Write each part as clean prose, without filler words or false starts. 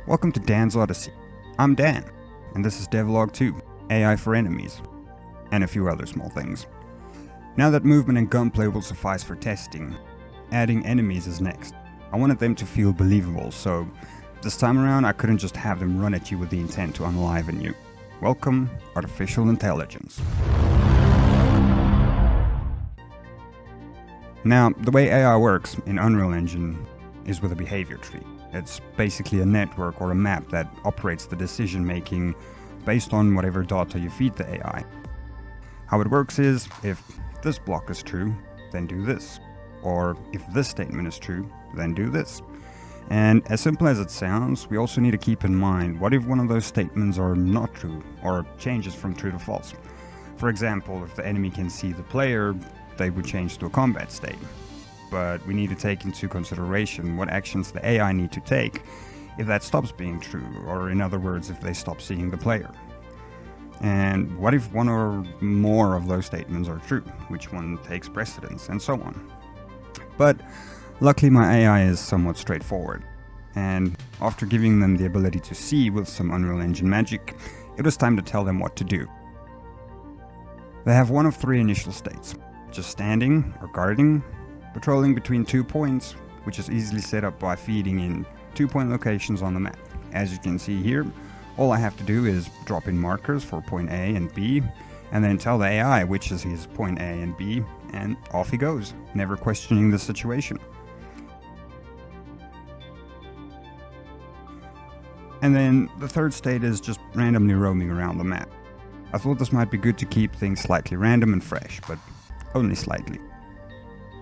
Welcome to Dan's Odyssey. I'm Dan, and this is Devlog 2, AI for Enemies, and a few other small things. Now that movement and gunplay will suffice for testing, adding enemies is next. I wanted them to feel believable, so this time around I couldn't just have them run at you with the intent to unliven you. Welcome, artificial intelligence. Now, the way AI works in Unreal Engine is with a behavior tree. It's basically a network or a map that operates the decision making based on whatever data you feed the AI. How it works is, if this block is true, then do this. Or if this statement is true, then do this. And as simple as it sounds, we also need to keep in mind, what if one of those statements are not true or changes from true to false? For example, if the enemy can see the player, they would change to a combat state. But we need to take into consideration what actions the AI need to take if that stops being true, or in other words, if they stop seeing the player. And what if one or more of those statements are true? Which one takes precedence, and so on. But luckily my AI is somewhat straightforward, and after giving them the ability to see with some Unreal Engine magic, it was time to tell them what to do. They have one of three initial states: just standing or guarding, patrolling between 2 points, which is easily set up by feeding in 2-point locations on the map. As you can see here, all I have to do is drop in markers for point A and B, and then tell the AI which is his point A and B, and off he goes, never questioning the situation. And then the third state is just randomly roaming around the map. I thought this might be good to keep things slightly random and fresh, but only slightly.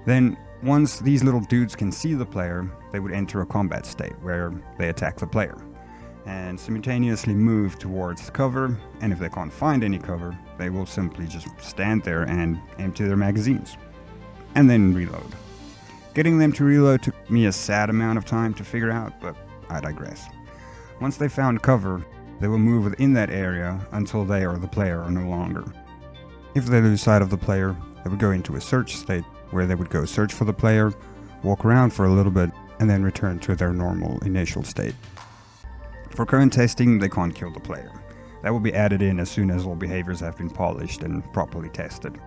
Then, once these little dudes can see the player, they would enter a combat state where they attack the player and simultaneously move towards cover, and if they can't find any cover, they will simply just stand there and empty their magazines and then reload. Getting them to reload took me a sad amount of time to figure out, but I digress. Once they found cover, they will move within that area until they or the player are no longer. If they lose sight of the player, they would go into a search state where they would go search for the player, walk around for a little bit, and then return to their normal initial state. For current testing, they can't kill the player. That will be added in as soon as all behaviors have been polished and properly tested.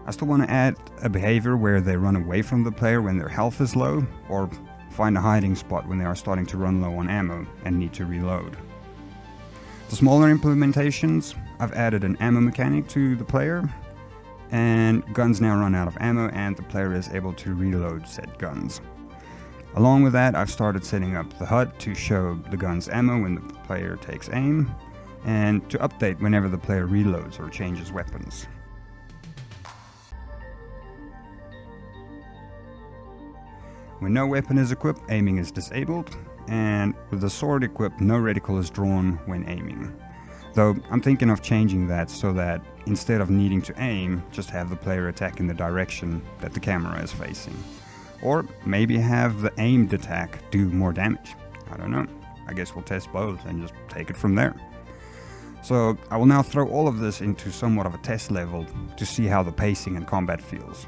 I still want to add a behavior where they run away from the player when their health is low, or find a hiding spot when they are starting to run low on ammo and need to reload. The smaller implementations, I've added an ammo mechanic to the player, and guns now run out of ammo and the player is able to reload said guns. Along with that, I've started setting up the HUD to show the gun's ammo when the player takes aim, and to update whenever the player reloads or changes weapons. When no weapon is equipped, aiming is disabled, and with the sword equipped, no reticle is drawn when aiming. Though I'm thinking of changing that so that instead of needing to aim, just have the player attack in the direction that the camera is facing. Or maybe have the aimed attack do more damage. I don't know. I guess we'll test both and just take it from there. So I will now throw all of this into somewhat of a test level to see how the pacing and combat feels.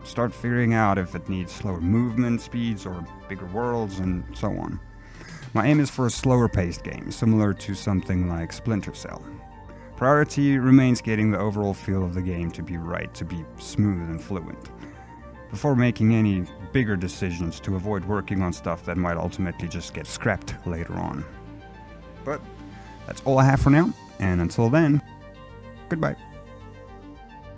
Start figuring out if it needs slower movement speeds or bigger worlds and so on. My aim is for a slower paced game, similar to something like Splinter Cell. Priority remains getting the overall feel of the game to be right, to be smooth and fluent, before making any bigger decisions to avoid working on stuff that might ultimately just get scrapped later on. But that's all I have for now, and until then, goodbye.